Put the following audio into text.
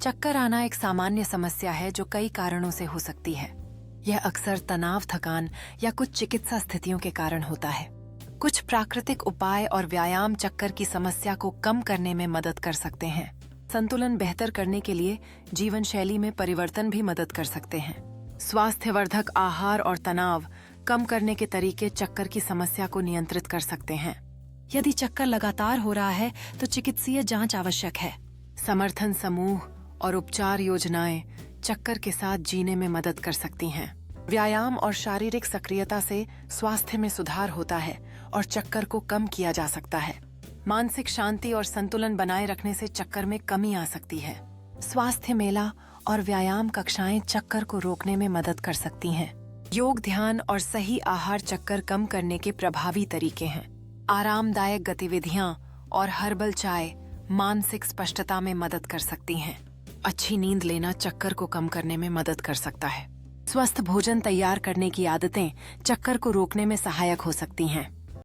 चक्कर आना एक सामान्य समस्या है जो कई कारणों से हो सकती है। यह अक्सर तनाव, थकान या कुछ चिकित्सा स्थितियों के कारण होता है। कुछ प्राकृतिक उपाय और व्यायाम चक्कर की समस्या को कम करने में मदद कर सकते हैं। संतुलन बेहतर करने के लिए जीवन शैली में परिवर्तन भी मदद कर सकते हैं। स्वास्थ्यवर्धक आहार और तनाव कम करने के तरीके चक्कर की समस्या को नियंत्रित कर सकते हैं। यदि चक्कर लगातार हो रहा है तो चिकित्सीय जांच आवश्यक है। समर्थन समूह और उपचार योजनाएं चक्कर के साथ जीने में मदद कर सकती हैं। व्यायाम और शारीरिक सक्रियता से स्वास्थ्य में सुधार होता है और चक्कर को कम किया जा सकता है। मानसिक शांति और संतुलन बनाए रखने से चक्कर में कमी आ सकती है। स्वास्थ्य मेला और व्यायाम कक्षाएं चक्कर को रोकने में मदद कर सकती हैं। योग, ध्यान और सही आहार चक्कर कम करने के प्रभावी तरीके हैं। आरामदायक गतिविधियां और हर्बल चाय मानसिक स्पष्टता में मदद कर सकती हैं। अच्छी नींद लेना चक्कर को कम करने में मदद कर सकता है। स्वस्थ भोजन तैयार करने की आदतें चक्कर को रोकने में सहायक हो सकती हैं।